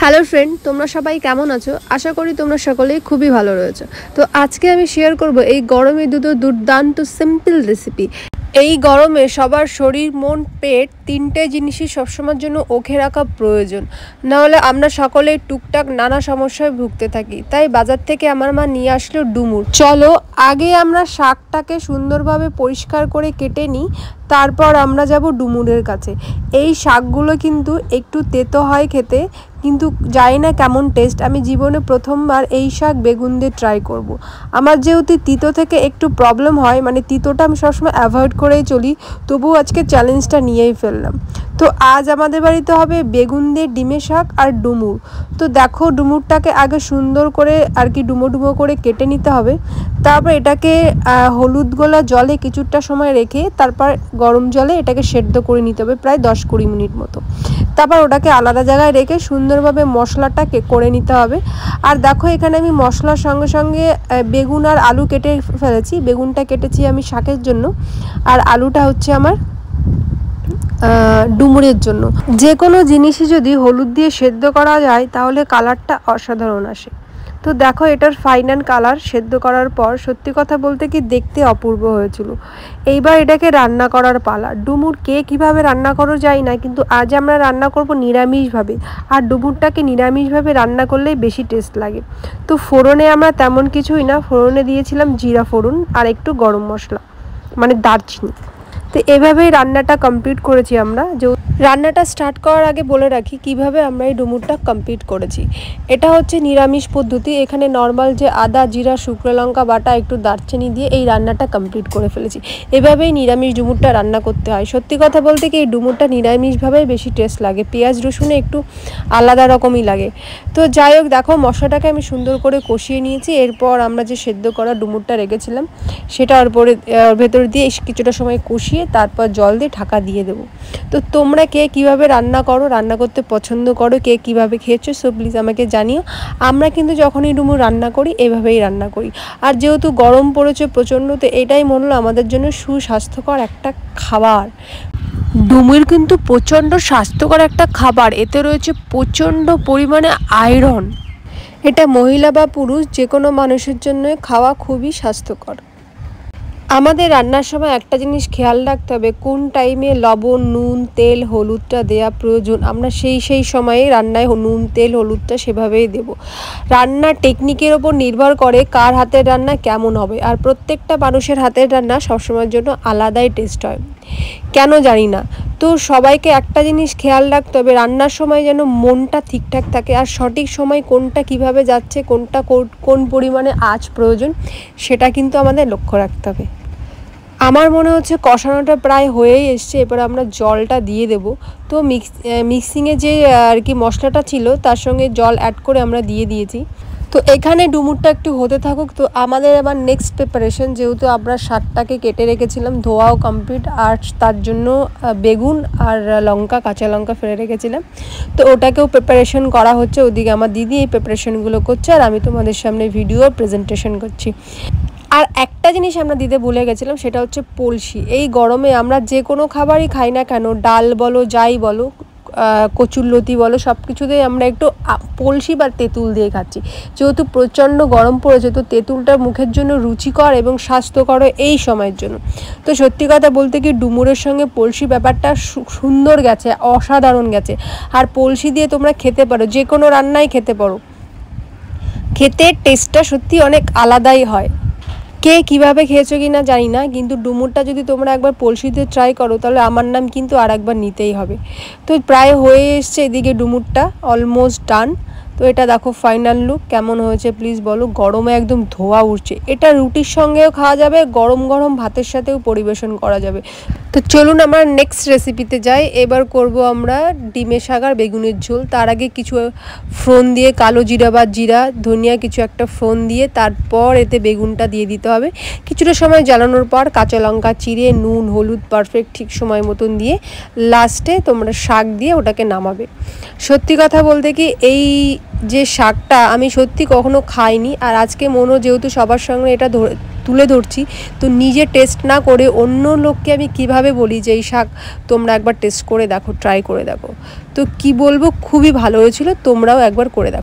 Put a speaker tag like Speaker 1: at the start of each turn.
Speaker 1: Hello friend, তোমরা সবাই কেমন আছো? আশা করি তোমরা সকলেই খুবই ভালো রয়েছো। তো আজকে আমি শেয়ার করব এই গরমে দুর্দান্ত সিম্পল রেসিপি। এই গরমে সবার শরীর, মন, পেট তিনটে জিনিসই সবসময়ের জন্য ওকে রাখা প্রয়োজন, নাহলে আমরা সকলেই টুকটাক নানা সমস্যায় ভুগতে থাকি। তাই বাজার থেকে আমার মা নিয়ে আসলো ডুমুর। চলো আগে আমরা শাকটাকে সুন্দরভাবে পরিষ্কার করে কেটে নিই, তারপর আমরা যাব ডুমুরের কাছে। এই শাকগুলো কিন্তু একটু তেতো হয় খেতে, কিন্তু জানি না কেমন টেস্ট। আমি জীবনে প্রথমবার এই শাক বেগুন দিয়ে ট্রাই করব। আমার যেহেতু তিতো থেকে একটু প্রবলেম হয়, মানে তিতোটা আমি সবসময় অ্যাভয়েড করেই চলি, তবুও আজকে চ্যালেঞ্জটা নিয়েই ফেললাম। তো আজ আমাদের বাড়িতে হবে বেগুন দিয়ে ডিমের শাক আর ডুমুর। তো দেখো, ডুমুরটাকে আগে সুন্দর করে আর কি ডুমো ডুমো করে কেটে নিতে হবে। তারপর এটাকে হলুদ গোলা জলে কিছুটা সময় রেখে তারপর গরম জলে এটাকে সেদ্ধ করে নিতে হবে প্রায় 10-20 মিনিট মতো। তারপর ওটাকে আলাদা জায়গায় রেখে সুন্দরভাবে মশলাটাকে করে নিতে হবে। আর দেখো, এখানে আমি মশলার সঙ্গে সঙ্গে বেগুন আর আলু কেটে ফেলেছি। বেগুনটা কেটেছি আমি শাকের জন্য, আর আলুটা হচ্ছে আমার ডুমুরের জন্য। যে কোনো জিনিসই যদি হলুদ দিয়ে সেদ্ধ করা যায় তাহলে কালারটা অসাধারণ আসে। তো দেখো, এটার ফাইনাল কালার সেদ্ধ করার পর সত্যি কথা বলতে কি দেখতে অপূর্ব হয়েছিল। এইবার এটাকে রান্না করার পালা। ডুমুর কে কীভাবে রান্না করো যায় না, কিন্তু আজ আমরা রান্না করব নিরামিষভাবে। আর ডুমুরটাকে নিরামিষভাবে রান্না করলেই বেশি টেস্ট লাগে। তো ফোড়নে আমরা তেমন কিছুই না, ফোড়নে দিয়েছিলাম জিরা ফোড়ন আর একটু গরম মশলা, মানে দারচিনি। তো এভাবেই রান্নাটা কমপ্লিট করেছি আমরা। যে রান্নাটা স্টার্ট করার আগে বলে রাখি কিভাবে আমরা এই ডুমুরটা কমপ্লিট করেছি। এটা হচ্ছে নিরামিষ পদ্ধতি। এখানে নর্মাল যে আদা, জিরা, শুকনো লঙ্কা বাটা, একটু দারচিনি দিয়ে এই রান্নাটা কমপ্লিট করে ফেলেছি। এভাবেই নিরামিষ ডুমুরটা রান্না করতে হয়। সত্যি কথা বলতে কি এই ডুমুরটা নিরামিষভাবেই বেশি টেস্ট লাগে, পেঁয়াজ রসুনে একটু আলাদা রকমই লাগে। তো যাই হোক, দেখো মশলাটাকে আমি সুন্দর করে কষিয়ে নিয়েছি। এরপর আমরা যে সেদ্ধ করা ডুমুরটা রেখেছিলাম সেটার উপরে ভেতর দিয়ে কিছুটা সময় কষিয়ে তারপর জল দিয়ে ঢাকা দিয়ে দেবো। তো তোমরা কে কীভাবে রান্না করো, রান্না করতে পছন্দ করো, কে কীভাবে খেয়েছো, সো প্লিজ আমাকে জানিও। আমরা কিন্তু যখনই ডুমুর রান্না করি এভাবেই রান্না করি। আর যেহেতু গরম পড়েছে প্রচণ্ড, তো এটাই মনে হলো আমাদের জন্য সুস্বাস্থ্যকর একটা খাবার। ডুমুর কিন্তু প্রচণ্ড স্বাস্থ্যকর একটা খাবার। এতে রয়েছে প্রচণ্ড পরিমাণে আয়রন। এটা মহিলা বা পুরুষ যে কোনো মানুষের জন্য খাওয়া খুবই স্বাস্থ্যকর। আমাদের রান্নার সময় একটা জিনিস খেয়াল রাখতে হবে, কোন টাইমে লবণ, নুন, তেল, হলুদটা দেওয়া প্রয়োজন। আমরা সেই সময়ে রান্নায় নুন, তেল, হলুদটা সেভাবেই দেব। রান্নার টেকনিকের ওপর নির্ভর করে কার হাতের রান্না কেমন হবে। আর প্রত্যেকটা মানুষের হাতের রান্না সবসময়ের জন্য আলাদাই টেস্ট হয়, কেন জানি না। তো সবাইকে একটা জিনিস খেয়াল রাখতে হবে, রান্নার সময় যেন মনটা ঠিকঠাক থাকে, আর সঠিক সময় কোনটা কিভাবে যাচ্ছে, কোনটা কোন পরিমাণে আঁচ প্রয়োজন, সেটা কিন্তু আমাদের লক্ষ্য রাখতে হবে। আমার মনে হচ্ছে কষানোটা প্রায় হয়েই এসছে। এবার আমরা জলটা দিয়ে দেব। তো মিক্সিংয়ে যে আর কি মশলাটা ছিল তার সঙ্গে জল অ্যাড করে আমরা দিয়ে দিয়েছি। তো এখানে ডুমুরটা একটু হতে থাকুক। তো আমাদের আবার নেক্সট প্রিপারেশন, যেহেতু আমরা শাকটাকে কেটে রেখেছিলাম, ধোয়াও কমপ্লিট, আর তার জন্য বেগুন আর লঙ্কা, কাঁচা লঙ্কা ফেলে রেখেছিলাম, তো ওটাকেও প্রিপারেশন করা হচ্ছে। ওদিকে আমার দিদি এই প্রিপারেশনগুলো করছে, আর আমি তোমাদের সামনে ভিডিও প্রেজেন্টেশন করছি। আর একটা জিনিস আমরা দিতে ভুলে গেছিলাম, সেটা হচ্ছে পলসি। এই গরমে আমরা যে কোনো খাবারই খাই না কেন, ডাল বলো, যাই বলো, কচুরলতি বলো, সব কিছুতেই আমরা একটু পলসি বা তেঁতুল দিয়ে খাচ্ছি। যেহেতু প্রচণ্ড গরম পড়েছে, তো তেঁতুলটা মুখের জন্য রুচিকর এবং স্বাস্থ্যকর এই সময়ের জন্য। তো সত্যি কথা বলতে কি ডুমুরের সঙ্গে পলসি ব্যাপারটা সুন্দর গেছে, অসাধারণ গেছে। আর পলসি দিয়ে তোমরা খেতে পারো, যে কোনো রান্নাই খেতে পারো, খেতে টেস্টটা সত্যি অনেক আলাদাই হয়। কে কীভাবে খেয়েছো কি না জানি না, কিন্তু ডুমুরটা যদি তোমরা একবার পলসিতে ট্রাই করো তাহলে আমার নাম কিন্তু আর একবার নিতেই হবে। তো প্রায় হয়ে এসছে এদিকে ডুমুরটা, অলমোস্ট ডান। তো এটা দেখো ফাইনাল লুক কেমন হয়েছে প্লিজ বলো। গরমে একদম ধোয়া উঠছে। এটা রুটির সঙ্গেও খাওয়া যাবে, গরম গরম ভাতের সাথেও পরিবেশন করা যাবে। তো চলুন আমরা নেক্সট রেসিপিতে যাই। এবার করব আমরা ডিমের শাক আর বেগুনের ঝোল। তার আগে কিছু ফোড়ন দিয়ে, কালো জিরা বা জিরা ধনিয়া কিছু একটা ফোড়ন দিয়ে তারপর এতে বেগুনটা দিয়ে দিতে হবে। কিছুটা সময় জ্বালানোর পর কাঁচা লঙ্কা চিড়ে, নুন, হলুদ পারফেক্ট ঠিক সময় মতন দিয়ে লাস্টে তোমরা শাক দিয়ে ওটাকে নামাবে। সত্যি কথা বলতে কি এই যে শাকটা আমি সত্যি কখনো খাইনি, আর আজকে মনে যেহেতু সবার সঙ্গে এটা তুলে ধরছি, তো নিজে টেস্ট না করে অন্য লোককে আমি কিভাবে বলি যে এই শাক তোমরা একবার টেস্ট করে দেখো, ট্রাই করে দেখো। তো কি বলবো, খুবই ভালো হয়েছিল, তোমরাও একবার করে দেখো।